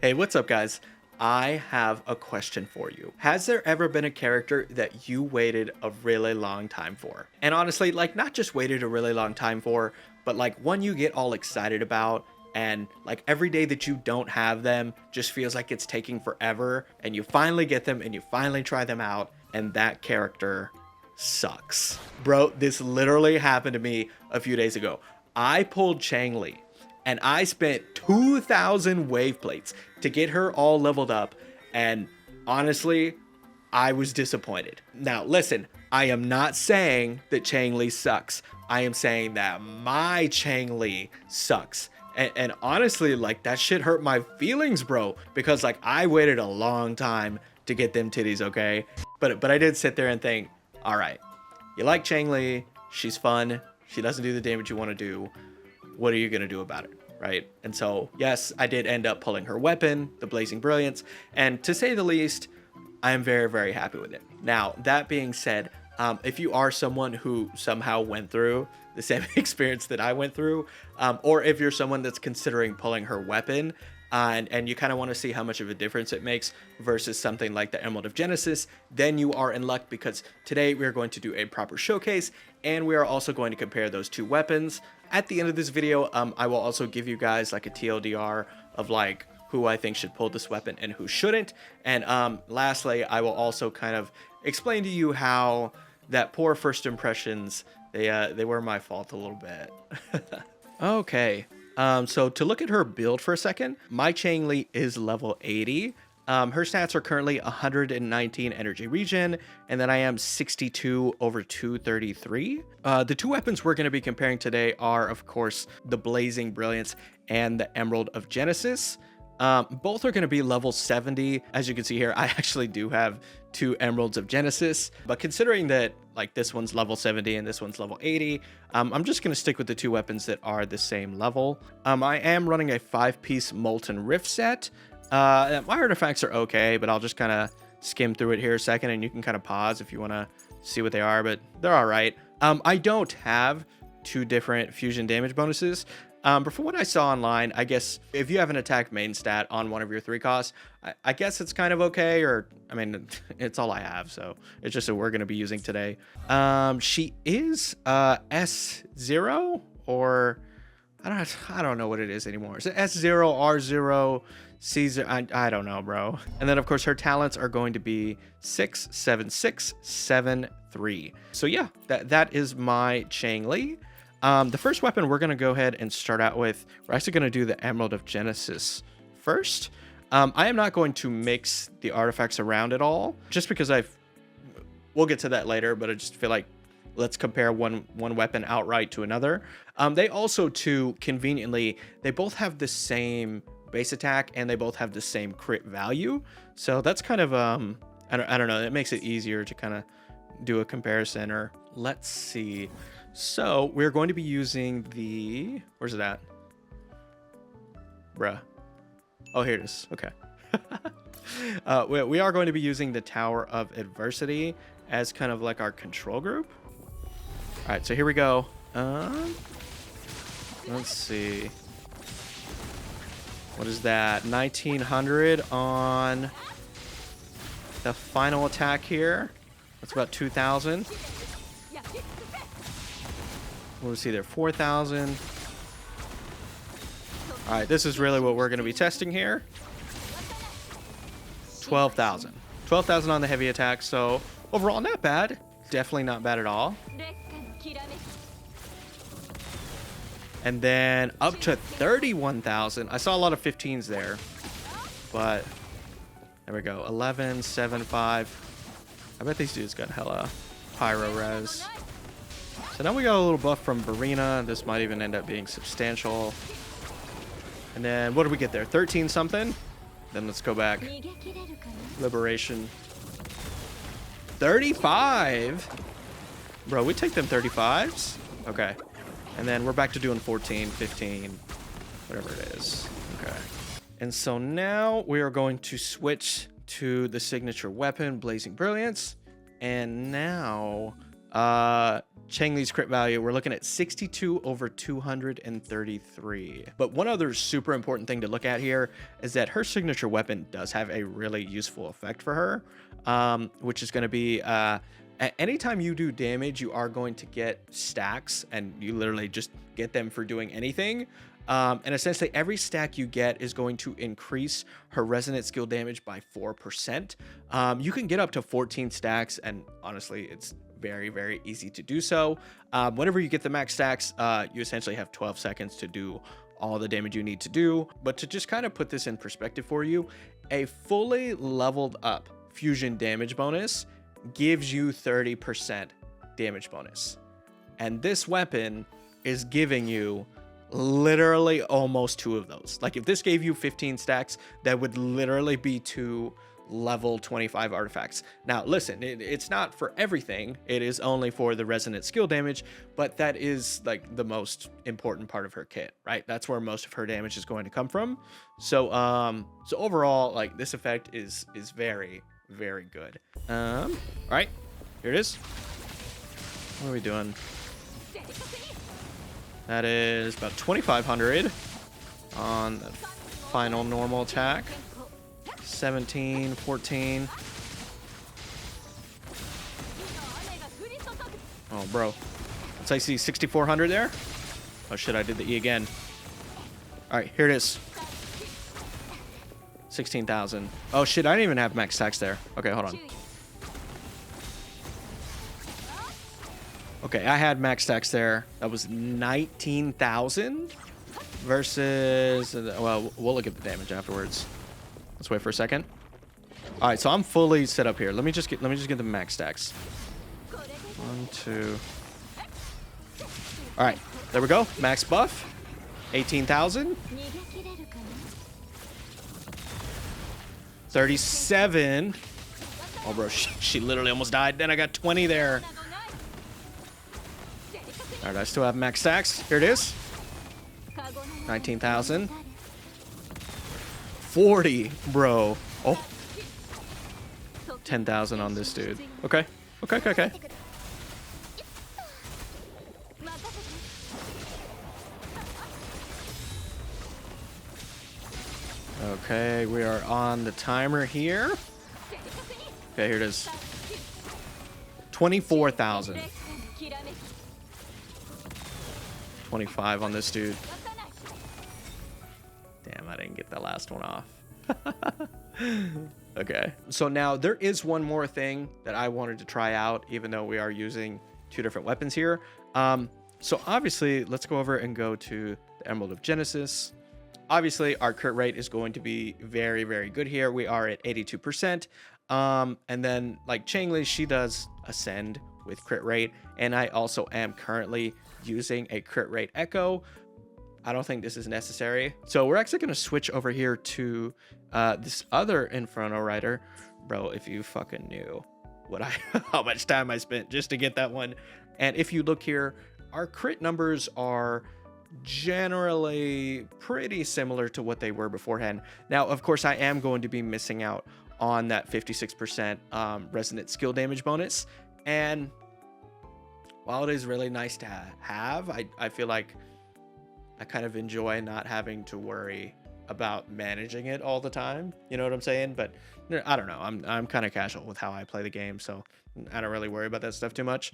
Hey, what's up, guys? I have a question for you. Has there ever been a character that you waited a really long time for? And honestly, like, not just waited a really long time for, but like one you get all excited about, and like every day that you don't have them just feels like it's taking forever, and you finally get them and you finally try them out, and that character sucks. Bro, this literally happened to me a few days ago. I pulled Changli and I spent 2,000 wave plates to get her all leveled up, and honestly, I was disappointed. Now, listen, I am not saying that Changli sucks. I am saying that my Changli sucks. And honestly, like, that shit hurt my feelings, bro, because like I waited a long time to get them titties, okay? But I did sit there and think, all right, you like Changli, she's fun, she doesn't do the damage you want to do. What are you going to do about it, right? And so, yes, I did end up pulling her weapon, the Blazing Brilliance, and to say the least, I am very, very happy with it. Now, that being said, if you are someone who somehow went through the same experience that I went through, or if you're someone that's considering pulling her weapon, and you kind of want to see how much of a difference it makes versus something like the Emerald of Genesis, then you are in luck, because today we are going to do a proper showcase, and we are also going to compare those two weapons. At the end of this video, I will also give you guys like a TLDR of like who I think should pull this weapon and who shouldn't. And lastly, I will also kind of explain to you how that poor first impressions, they were my fault a little bit. Okay. So to look at her build for a second, my Changli is level 80. Her stats are currently 119 energy regen, and then I am 62 over 233. The two weapons we're going to be comparing today are, of course, the Blazing Brilliance and the Emerald of Genesis. Both are going to be level 70. As you can see here, I actually do have two Emeralds of Genesis, but considering that like this one's level 70 and this one's level 80, I'm just going to stick with the two weapons that are the same level. I am running a 5-piece Molten Rift set. My artifacts are okay, but I'll just kind of skim through it here a second, and you can kind of pause if you want to see what they are, but they're all right. I don't have two different fusion damage bonuses. But from what I saw online, I guess if you have an attack main stat on one of your 3 costs, I guess it's kind of okay, or, I mean, it's all I have, so it's just what we're going to be using today. She is S0, or I don't know what it is anymore. Is it S0, R0, C0? I don't know, bro. And then, of course, her talents are going to be 6, 7, 6, 7, 3. So yeah, that is my Changli. The first weapon we're going to go ahead and start out with, we're actually going to do the Emerald of Genesis first. I am not going to mix the artifacts around at all, just because we'll get to that later, but I just feel like let's compare one weapon outright to another. They also, too, conveniently, they both have the same base attack, and they both have the same crit value. So that's kind of, I don't know, it makes it easier to kind of do a comparison, or let's see. So we're going to be using the, where's it at? Bruh. Oh, here it is. Okay. We are going to be using the Tower of Adversity as kind of like our control group. All right, so here we go. Let's see. What is that? 1900 on the final attack here. That's about 2000. We'll see there, 4,000. All right, this is really what we're going to be testing here. 12,000. 12,000 on the heavy attack, so overall not bad. Definitely not bad at all. And then up to 31,000. I saw a lot of 15s there, but there we go. 11, 7, 5. I bet these dudes got hella pyro res. So now we got a little buff from Barina. This might even end up being substantial. And then what did we get there? 13 something? Then let's go back. Liberation. 35? Bro, we take them 35s? Okay. And then we're back to doing 14, 15, whatever it is. Okay. And so now we are going to switch to the signature weapon, Blazing Brilliance. And now, Changli's crit value, we're looking at 62 over 233. But one other super important thing to look at here is that her signature weapon does have a really useful effect for her, which is going to be anytime you do damage, you are going to get stacks, and you literally just get them for doing anything. And essentially every stack you get is going to increase her resonant skill damage by 4%. You can get up to 14 stacks, and honestly, it's very, very easy to do so. Whenever you get the max stacks, you essentially have 12 seconds to do all the damage you need to do. But to just kind of put this in perspective for you, a fully leveled up fusion damage bonus gives you 30% damage bonus. And this weapon is giving you literally almost 2 of those. Like if this gave you 15 stacks, that would literally be 2 level 25 artifacts. Now listen, it's not for everything. It is only for the resonant skill damage, but that is like the most important part of her kit, right? That's where most of her damage is going to come from. So so overall, like this effect is very, very good. All right, here it is. What are we doing? That is about 2,500 on the final normal attack. 17, 14. Oh, bro. Let's I see 6,400 there. Oh shit, I did the E again. All right, here it is. 16,000. Oh shit, I didn't even have max stacks there. Okay, hold on. Okay, I had max stacks there. That was 19,000 versus, well, we'll look at the damage afterwards. Let's wait for a second. All right, so I'm fully set up here. Let me just get the max stacks. 1, 2. All right, there we go. Max buff. 18,000. 37. Oh, bro, she literally almost died. Then I got 20 there. All right, I still have max stacks. Here it is. 19,000. 40, bro. Oh. 10,000 on this dude. Okay. Okay. Okay, we are on the timer here. Okay, here it is. 24,000. 25 on this dude. Damn, I didn't get that last one off. Okay, so now there is one more thing that I wanted to try out, even though we are using 2 different weapons here. So obviously, let's go over and go to the Emerald of Genesis. Obviously, our crit rate is going to be very, very good here. We are at 82%. And then, like Changli, she does ascend with crit rate. And I also am currently using a crit rate echo. I don't think this is necessary. So we're actually going to switch over here to this other Inferno Rider. Bro, if you fucking knew what how much time I spent just to get that one. And if you look here, our crit numbers are generally pretty similar to what they were beforehand. Now, of course, I am going to be missing out on that 56% resonant skill damage bonus. And while it is really nice to have, I feel like I kind of enjoy not having to worry about managing it all the time. You know what I'm saying? But I don't know. I'm kind of casual with how I play the game, so I don't really worry about that stuff too much.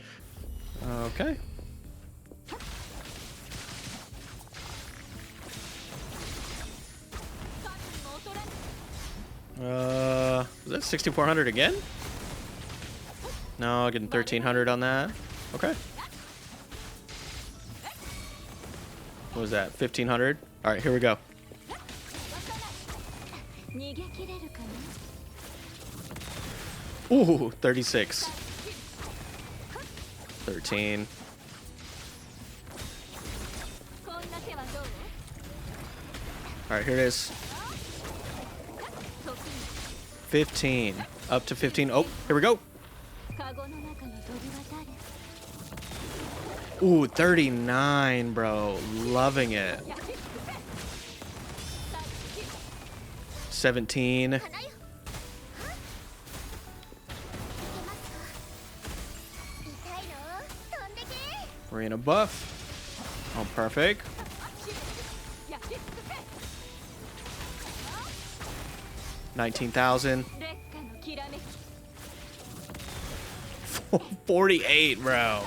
Okay. Is that 6,400 again? No, getting 1,300 on that. Okay. What was that? 1,500? All right, here we go. Ooh, 36. 13. All right, here it is. 15. Up to 15. Oh, here we go. Ooh, 39, bro. Loving it. 17. Marina buff. Oh, perfect. 19,000. 48, bro.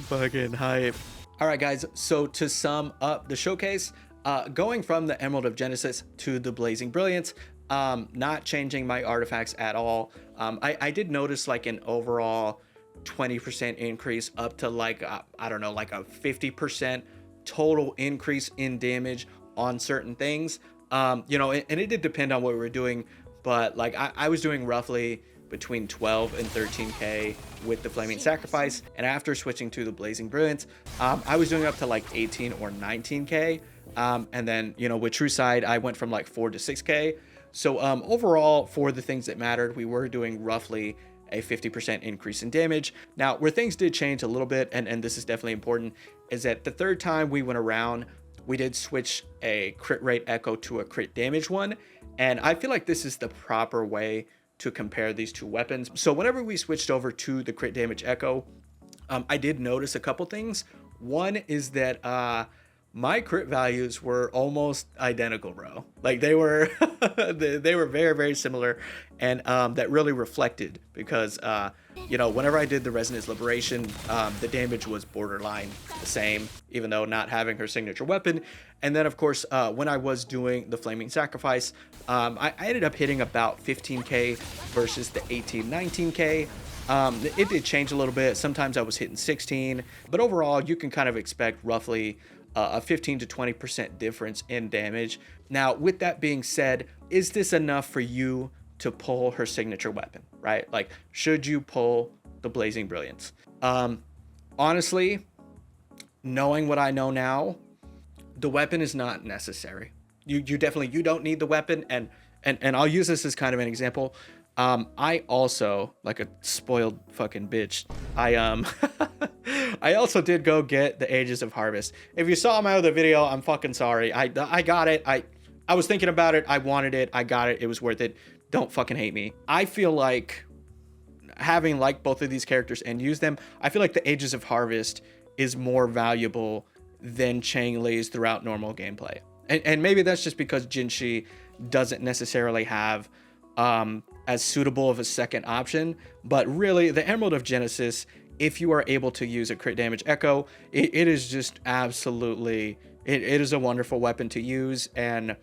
Fucking hype. All right, guys. So to sum up the showcase, going from the Emerald of Genesis to the Blazing Brilliance, not changing my artifacts at all. I did notice like an overall 20% increase up to like, I don't know, like a 50% total increase in damage on certain things. You know, and it did depend on what we were doing, but like I was doing roughly between 12 and 13k with the Flaming Sacrifice, and after switching to the Blazing Brilliance, I was doing up to like 18 or 19k, and then, you know, with True Side I went from like 4 to 6k. So overall, for the things that mattered, we were doing roughly a 50% increase in damage. Now, where things did change a little bit, and this is definitely important, is that the third time we went around, we did switch a crit rate echo to a crit damage one, and I feel like this is the proper way to compare these two weapons. So whenever we switched over to the crit damage echo, I did notice a couple things. One is that my crit values were almost identical, bro. Like they were they were very, very similar, and that really reflected because you know, whenever I did the Resonance Liberation, the damage was borderline the same, even though not having her signature weapon. And then of course, when I was doing the Flaming Sacrifice, I ended up hitting about 15k versus the 19k. It did change a little bit. Sometimes I was hitting 16, but overall you can kind of expect roughly a 15 to 20% difference in damage. Now, with that being said, is this enough for you to pull her signature weapon, right? Like, should you pull the Blazing Brilliance? Honestly, knowing what I know now, the weapon is not necessary. You definitely, you don't need the weapon, and I'll use this as kind of an example. I also, like a spoiled fucking bitch, I also did go get the Ages of Harvest. If you saw my other video, I'm fucking sorry. I got it. I was thinking about it. I wanted it. I got it. It was worth it. Don't fucking hate me. I feel like having like both of these characters and use them, I feel like the Ages of Harvest is more valuable than Changli's throughout normal gameplay. And maybe that's just because Genshin doesn't necessarily have as suitable of a second option, but really the Emerald of Genesis, if you are able to use a crit damage echo, it is just absolutely, it is a wonderful weapon to use. And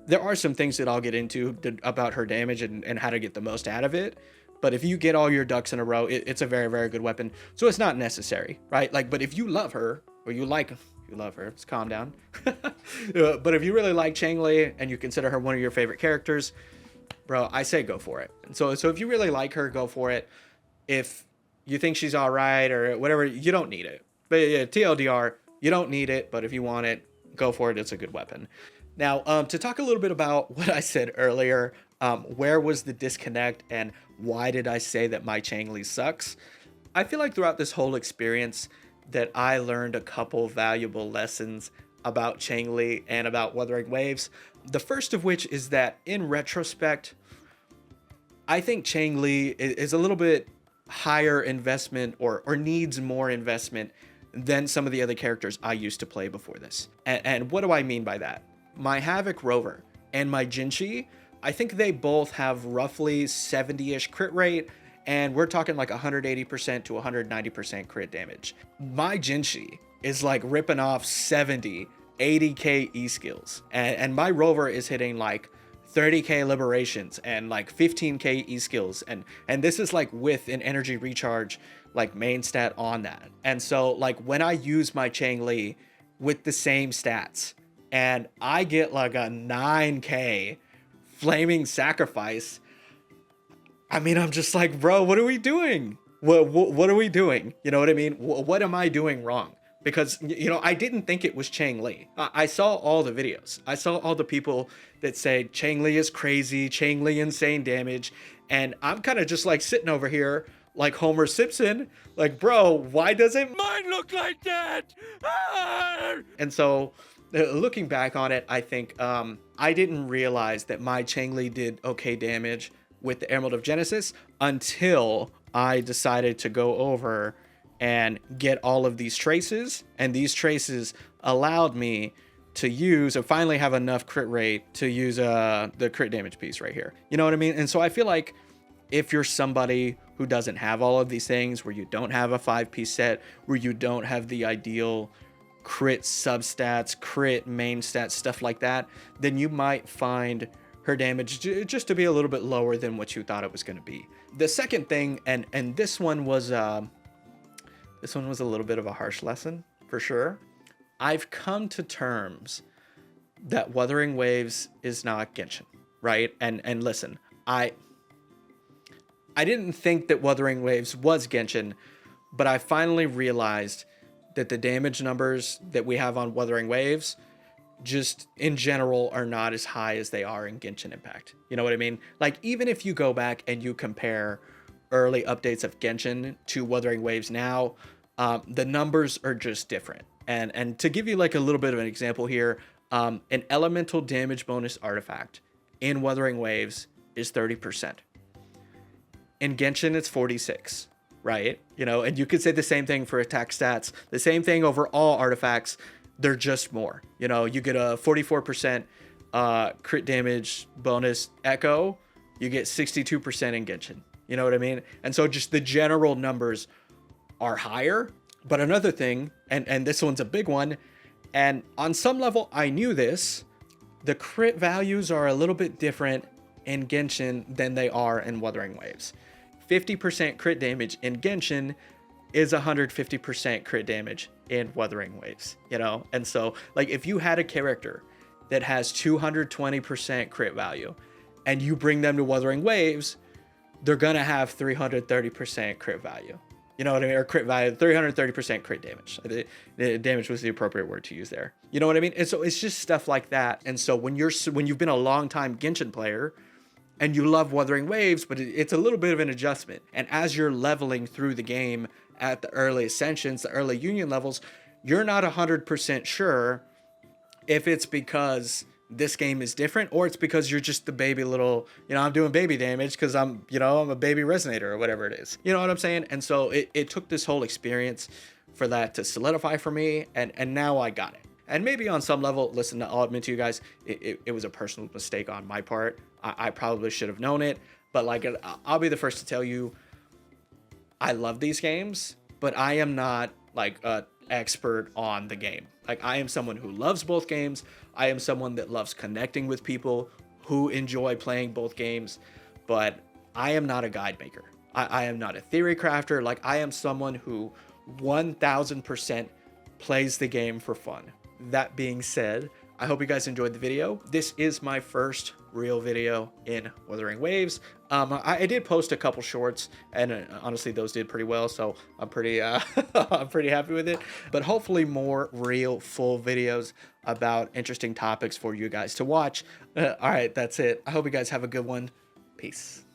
there are some things that I'll get into about her damage and how to get the most out of it. But if you get all your ducks in a row, it's a very, very good weapon. So it's not necessary, right? Like, but if you love her, or you love her, just calm down. But if you really like Changli and you consider her one of your favorite characters, bro, I say go for it. So if you really like her, go for it. If you think she's all right or whatever, you don't need it. But yeah, TLDR, you don't need it, but if you want it, go for it. It's a good weapon. Now, to talk a little bit about what I said earlier, where was the disconnect and why did I say that my Changli sucks? I feel like throughout this whole experience that I learned a couple valuable lessons about Changli and about Wuthering Waves. The first of which is that in retrospect, I think Changli is a little bit higher investment or needs more investment than some of the other characters I used to play before this. And what do I mean by that? My Havoc Rover and my Genshin, I think they both have roughly 70-ish crit rate, and we're talking like 180% to 190% crit damage. My Genshin is like ripping off 70, 80k E-skills, and my Rover is hitting like 30k liberations and like 15k E-skills, and this is like with an energy recharge like main stat on that. And so like when I use my Changli with the same stats and I get like a 9k Flaming Sacrifice, I mean, I'm just like, bro, what are we doing? What are we doing? You know what I mean? What am I doing wrong? Because, you know, I didn't think it was Changli. I saw all the videos. I saw all the people that say Changli is crazy, Changli insane damage. And I'm kind of just like sitting over here like Homer Simpson, like, bro, why doesn't mine look like that? Ah! And so looking back on it, I think I didn't realize that my Changli did okay damage with the Emerald of Genesis until I decided to go over and get all of these traces, and these traces allowed me to use and finally have enough crit rate to use the crit damage piece right here. You know what I mean? And so I feel like if you're somebody who doesn't have all of these things, where you don't have a 5-piece set, where you don't have the ideal crit substats, crit main stats, stuff like that, then you might find her damage just to be a little bit lower than what you thought it was going to be. The second thing, and this one was a little bit of a harsh lesson for sure. I've come to terms that Wuthering Waves is not Genshin, right? And listen, I didn't think that Wuthering Waves was Genshin, but I finally realized that the damage numbers that we have on Wuthering Waves just in general are not as high as they are in Genshin Impact. You know what I mean? Like, even if you go back and you compare early updates of Genshin to Wuthering Waves now, the numbers are just different. And to give you like a little bit of an example here, an elemental damage bonus artifact in Wuthering Waves is 30%. In Genshin, it's 46, right? You know, and you could say the same thing for attack stats, the same thing over all artifacts. They're just more. You know, you get a 44% crit damage bonus echo, you get 62% in Genshin. You know what I mean? And so just the general numbers are higher. But another thing, and this one's a big one, and on some level I knew this, the crit values are a little bit different in Genshin than they are in Wuthering Waves. 50% crit damage in Genshin is 150% crit damage in Wuthering Waves, you know? And so, like, if you had a character that has 220% crit value and you bring them to Wuthering Waves, they're gonna have 330% crit value. You know what I mean? Or crit value, 330% crit damage. The damage was the appropriate word to use there. You know what I mean? And so it's just stuff like that. And so when you've been a long time Genshin player and you love Wuthering Waves, but it's a little bit of an adjustment. And as you're leveling through the game at the early ascensions, the early union levels, you're not 100% sure if it's because this game is different or it's because you're just the baby little, you know, I'm doing baby damage because I'm a baby resonator or whatever it is. You know what I'm saying? And so it took this whole experience for that to solidify for me, and now I got it. And maybe on some level, listen, I'll admit to you guys, it was a personal mistake on my part. I probably should have known it, but like, I'll be the first to tell you, I love these games, but I am not like a expert on the game. Like, I am someone who loves both games. I am someone that loves connecting with people who enjoy playing both games, but I am not a guide maker. I am not a theory crafter. Like, I am someone who 1000% plays the game for fun. That being said, I hope you guys enjoyed the video. This is my first real video in Wuthering Waves. I did post a couple shorts, and honestly, those did pretty well, so I'm pretty I'm pretty happy with it. But hopefully more real full videos about interesting topics for you guys to watch. All right, that's it. I hope you guys have a good one. Peace.